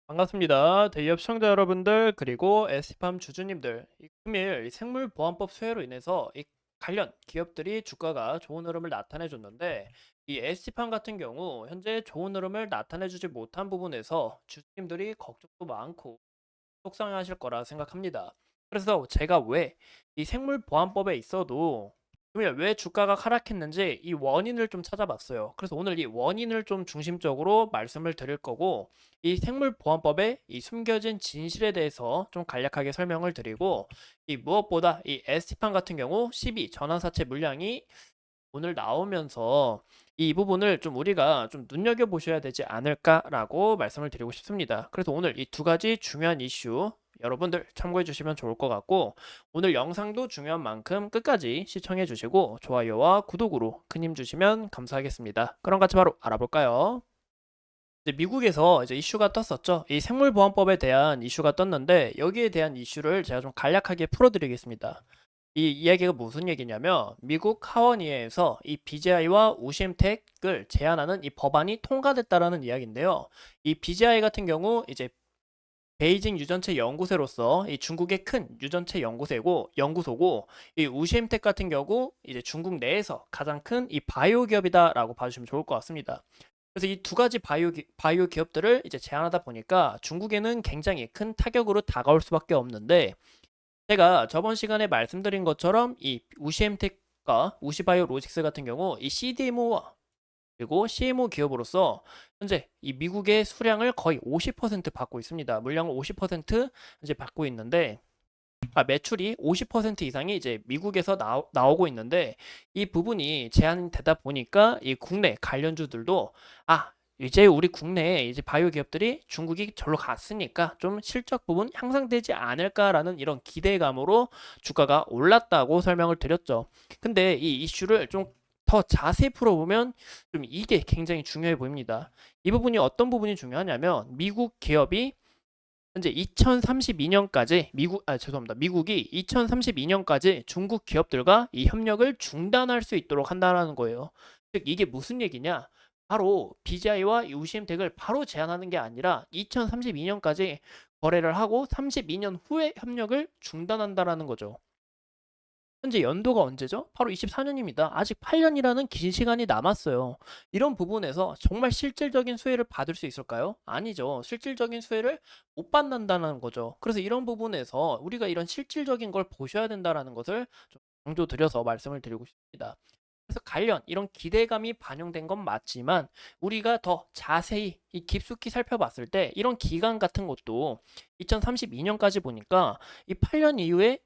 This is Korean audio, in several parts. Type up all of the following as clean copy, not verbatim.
반갑습니다. 대기업 시청자 여러분들 그리고 에스티팜 주주님들. 이 금일 이 생물보안법 수혜로 인해서 이 관련 기업들이 주가가 좋은 흐름을 나타내 줬는데 이 에스티팜 같은 경우 현재 좋은 흐름을 나타내 주지 못한 부분에서 주주님들이 걱정도 많고 속상해하실 거라 생각합니다. 그래서 제가 왜 이 생물보안법에 있어도 금일 왜 주가가 하락했는지 이 원인을 좀 찾아봤어요. 그래서 오늘 이 원인을 좀 중심적으로 말씀을 드릴 거고 이 생물보안법의 이 숨겨진 진실에 대해서 좀 간략하게 설명을 드리고 이 무엇보다 이 에스티판 같은 경우 12 전환사채 물량이 오늘 나오면서 이 부분을 좀 우리가 좀 눈여겨보셔야 되지 않을까라고 말씀을 드리고 싶습니다. 그래서 오늘 이 두 가지 중요한 이슈 여러분들 참고해 주시면 좋을 것 같고 오늘 영상도 중요한 만큼 끝까지 시청해 주시고 좋아요와 구독으로 큰 힘 주시면 감사하겠습니다. 그럼 같이 바로 알아볼까요? 이제 미국에서 이제 이슈가 떴었죠. 이 생물보안법에 대한 이슈가 떴는데 여기에 대한 이슈를 제가 좀 간략하게 풀어드리겠습니다. 이 이야기가 무슨 얘기냐면 미국 하원의회에서 이 BGI와 우심택을 제한하는 이 법안이 통과됐다라는 이야기인데요. 이 BGI 같은 경우 이제 베이징 유전체 연구소로서 이 중국의 큰 유전체 연구소고 이 우심텍 같은 경우 이제 중국 내에서 가장 큰 이 바이오 기업이다라고 봐주시면 좋을 것 같습니다. 그래서 이 두 가지 바이오 기업들을 이제 제한하다 보니까 중국에는 굉장히 큰 타격으로 다가올 수밖에 없는데 제가 저번 시간에 말씀드린 것처럼 이 우시엠텍과 우시바이오로직스 같은 경우 이 CDMO와 그리고 CMO 기업으로서 현재 이 미국의 수량을 거의 50% 받고 있습니다. 물량을 50% 이제 받고 있는데 매출이 50% 이상이 이제 미국에서 나오고 있는데 이 부분이 제한되다 보니까 이 국내 관련주들도 이제 우리 국내에 이제 바이오 기업들이 중국이 절로 갔으니까 좀 실적 부분 향상되지 않을까라는 이런 기대감으로 주가가 올랐다고 설명을 드렸죠. 근데 이 이슈를 좀 더 자세히 풀어보면 좀 이게 굉장히 중요해 보입니다. 이 부분이 어떤 부분이 중요하냐면 미국 기업이 현재 2032년까지 미국이 2032년까지 중국 기업들과 이 협력을 중단할 수 있도록 한다라는 거예요. 즉 이게 무슨 얘기냐? 바로 BGI와 UCM택을 바로 제한하는 게 아니라 2032년까지 거래를 하고 32년 후에 협력을 중단한다라는 거죠. 현재 연도가 언제죠? 바로 24년입니다. 아직 8년이라는 긴 시간이 남았어요. 이런 부분에서 정말 실질적인 수혜를 받을 수 있을까요? 아니죠. 실질적인 수혜를 못 받는다는 거죠. 그래서 이런 부분에서 우리가 이런 실질적인 걸 보셔야 된다는 것을 좀 강조드려서 말씀을 드리고 싶습니다. 그래서 관련 이런 기대감이 반영된 건 맞지만 우리가 더 자세히 이 깊숙이 살펴봤을 때 이런 기간 같은 것도 2032년까지 보니까 이 8년 이후에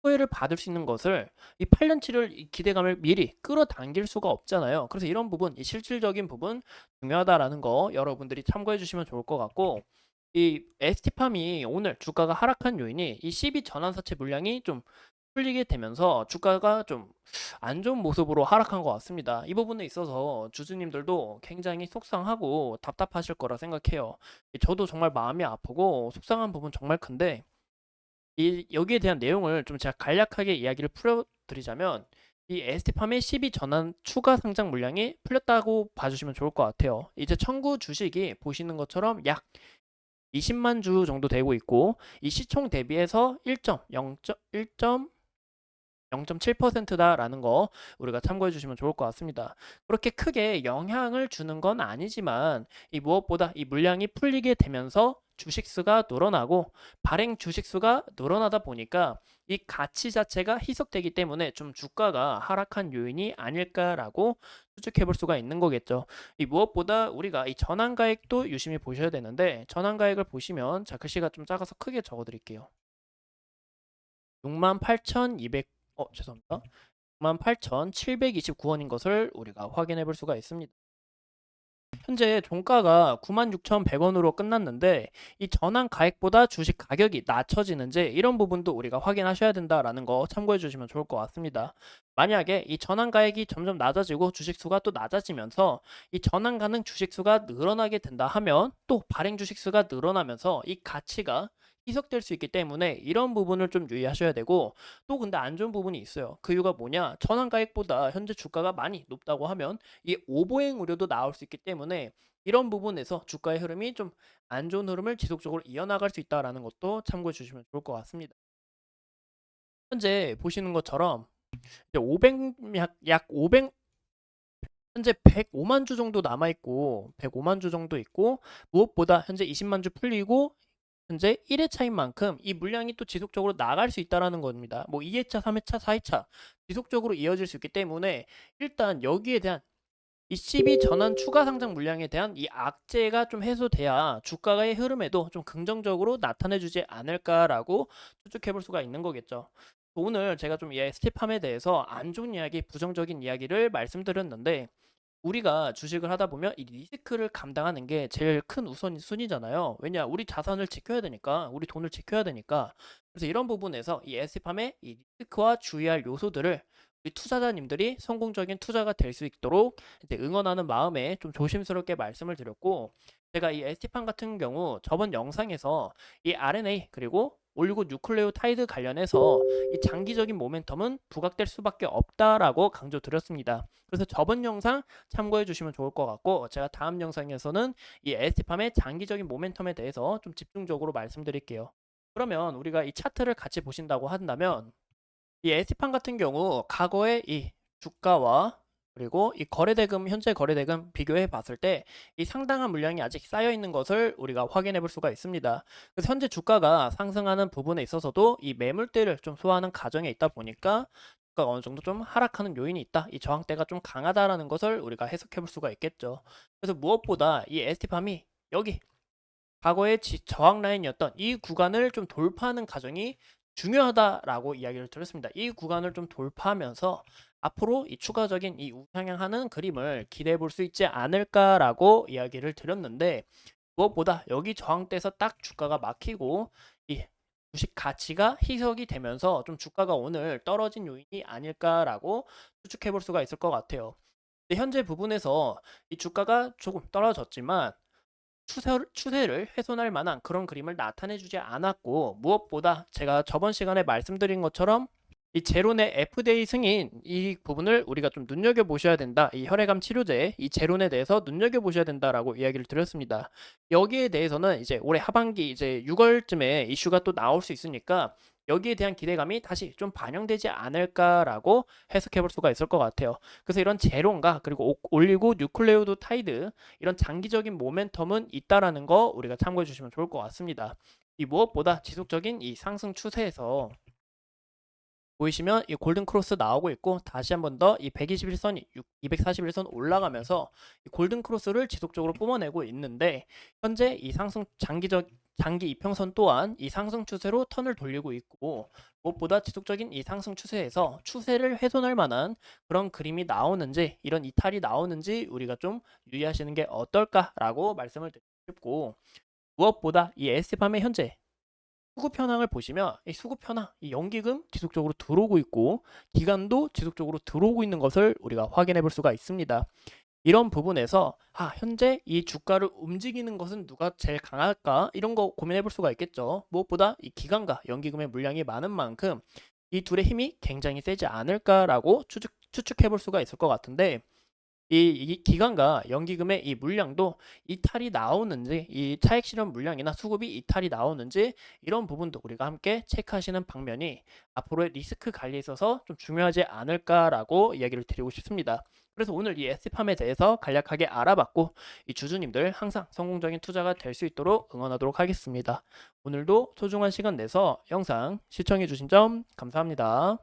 후회를 받을 수 있는 것을 이 8년치를 이 기대감을 미리 끌어당길 수가 없잖아요. 그래서 이런 부분, 이 실질적인 부분 중요하다라는 거 여러분들이 참고해 주시면 좋을 것 같고 이 ST팜이 오늘 주가가 하락한 요인이 이 12 전환사채 물량이 좀 풀리게 되면서 주가가 좀 안 좋은 모습으로 하락한 것 같습니다. 이 부분에 있어서 주주님들도 굉장히 속상하고 답답하실 거라 생각해요. 저도 정말 마음이 아프고 속상한 부분 정말 큰데 여기에 대한 내용을 좀 제가 간략하게 이야기를 풀어드리자면 이 에스티팜의 12 전환 추가 상장 물량이 풀렸다고 봐주시면 좋을 것 같아요. 이제 청구 주식이 보시는 것처럼 약 20만 주 정도 되고 있고 이 시총 대비해서 0.7%다라는 거 우리가 참고해 주시면 좋을 것 같습니다. 그렇게 크게 영향을 주는 건 아니지만 이 무엇보다 이 물량이 풀리게 되면서 주식 수가 늘어나고 발행 주식 수가 늘어나다 보니까 이 가치 자체가 희석되기 때문에 좀 주가가 하락한 요인이 아닐까라고 추측해 볼 수가 있는 거겠죠. 이 무엇보다 우리가 이 전환가액도 유심히 보셔야 되는데 전환가액을 보시면 자 글씨가 좀 작아서 크게 적어 드릴게요. 68,200 죄송합니다. 68,729원인 것을 우리가 확인해 볼 수가 있습니다. 현재 종가가 96,100원으로 끝났는데 이 전환 가액보다 주식 가격이 낮춰지는지 이런 부분도 우리가 확인하셔야 된다라는 거 참고해 주시면 좋을 것 같습니다. 만약에 이 전환 가액이 점점 낮아지고 주식 수가 또 낮아지면서 이 전환 가능 주식 수가 늘어나게 된다 하면 또 발행 주식 수가 늘어나면서 이 가치가 희석될 수 있기 때문에 이런 부분을 좀 유의하셔야 되고 또 근데 안 좋은 부분이 있어요. 그 이유가 뭐냐? 전환 가액보다 현재 주가가 많이 높다고 하면 이 오보행 우려도 나올 수 있기 때문에 이런 부분에서 주가의 흐름이 좀 안 좋은 흐름을 지속적으로 이어나갈 수 있다라는 것도 참고해 주시면 좋을 것 같습니다. 현재 보시는 것처럼 이제 500, 약 500, 현재 105만 주 정도 남아 있고 105만 주 정도 있고, 무엇보다 현재 20만 주 풀리고 현재 1회차인 만큼 이 물량이 또 지속적으로 나갈 수 있다라는 겁니다. 뭐 2회차, 3회차, 4회차 지속적으로 이어질 수 있기 때문에 일단 여기에 대한 이 CB 전환 추가 상장 물량에 대한 이 악재가 좀 해소돼야 주가의 흐름에도 좀 긍정적으로 나타내주지 않을까라고 추측해 볼 수가 있는 거겠죠. 오늘 제가 좀 이 스티팜에 대해서 안 좋은 이야기, 부정적인 이야기를 말씀드렸는데, 우리가 주식을 하다 보면 이 리스크를 감당하는 게 제일 큰 우선순위잖아요. 왜냐, 우리 자산을 지켜야 되니까, 우리 돈을 지켜야 되니까. 그래서 이런 부분에서 이 에스팜의 이 리스크와 주의할 요소들을 우리 투자자님들이 성공적인 투자가 될 수 있도록 이제 응원하는 마음에 좀 조심스럽게 말씀을 드렸고, 제가 이 에스티팜 같은 경우 저번 영상에서 이 RNA 그리고 올리고 뉴클레오타이드 관련해서 이 장기적인 모멘텀은 부각될 수밖에 없다라고 강조드렸습니다. 그래서 저번 영상 참고해 주시면 좋을 것 같고, 제가 다음 영상에서는 이 에스티팜의 장기적인 모멘텀에 대해서 좀 집중적으로 말씀드릴게요. 그러면 우리가 이 차트를 같이 보신다고 한다면, 이 에스티팜 같은 경우 과거의 이 주가와 그리고 이 거래대금, 현재 거래대금 비교해 봤을 때 이 상당한 물량이 아직 쌓여 있는 것을 우리가 확인해 볼 수가 있습니다. 그래서 현재 주가가 상승하는 부분에 있어서도 이 매물대를 좀 소화하는 과정에 있다 보니까 주가가 어느 정도 좀 하락하는 요인이 있다, 이 저항대가 좀 강하다라는 것을 우리가 해석해 볼 수가 있겠죠. 그래서 무엇보다 이 에스티팜이 여기 과거의 저항 라인이었던 이 구간을 좀 돌파하는 과정이 중요하다라고 이야기를 드렸습니다. 이 구간을 좀 돌파하면서 앞으로 이 추가적인 이 우상향하는 그림을 기대해 볼 수 있지 않을까라고 이야기를 드렸는데, 무엇보다 여기 저항대에서 딱 주가가 막히고 이 주식 가치가 희석이 되면서 좀 주가가 오늘 떨어진 요인이 아닐까라고 추측해 볼 수가 있을 것 같아요. 근데 현재 부분에서 이 주가가 조금 떨어졌지만 추세를 훼손할 만한 그런 그림을 나타내주지 않았고, 무엇보다 제가 저번 시간에 말씀드린 것처럼 이 제론의 FDA 승인, 이 부분을 우리가 좀 눈여겨보셔야 된다. 이 혈액암 치료제 이 제론에 대해서 눈여겨보셔야 된다라고 이야기를 드렸습니다. 여기에 대해서는 이제 올해 하반기 이제 6월쯤에 이슈가 또 나올 수 있으니까 여기에 대한 기대감이 다시 좀 반영되지 않을까라고 해석해 볼 수가 있을 것 같아요. 그래서 이런 제론과 그리고 올리고 뉴클레오도타이드, 이런 장기적인 모멘텀은 있다라는 거 우리가 참고해 주시면 좋을 것 같습니다. 이 무엇보다 지속적인 이 상승 추세에서 보이시면 이 골든 크로스 나오고 있고, 다시 한번 더 이 121선이 241선 올라가면서 이 골든 크로스를 지속적으로 뿜어내고 있는데, 현재 이 상승 장기 이평선 또한 이 상승 추세로 턴을 돌리고 있고, 무엇보다 지속적인 이 상승 추세에서 추세를 훼손할 만한 그런 그림이 나오는지, 이런 이탈이 나오는지 우리가 좀 유의하시는 게 어떨까라고 말씀을 드리고 싶고, 무엇보다 이 S팜의 현재 수급 현황을 보시면 이 수급 현황, 이 연기금 지속적으로 들어오고 있고 기간도 지속적으로 들어오고 있는 것을 우리가 확인해 볼 수가 있습니다. 이런 부분에서 현재 이 주가를 움직이는 것은 누가 제일 강할까, 이런 거 고민해 볼 수가 있겠죠. 무엇보다 이 기간과 연기금의 물량이 많은 만큼 이 둘의 힘이 굉장히 세지 않을까라고 추측해 볼 수가 있을 것 같은데, 이 기간과 연기금의 이 물량도 이탈이 나오는지, 이 차익 실현 물량이나 수급이 이탈이 나오는지, 이런 부분도 우리가 함께 체크하시는 방면이 앞으로의 리스크 관리에 있어서 좀 중요하지 않을까라고 이야기를 드리고 싶습니다. 그래서 오늘 이 S팜에 대해서 간략하게 알아봤고, 이 주주님들 항상 성공적인 투자가 될 수 있도록 응원하도록 하겠습니다. 오늘도 소중한 시간 내서 영상 시청해 주신 점 감사합니다.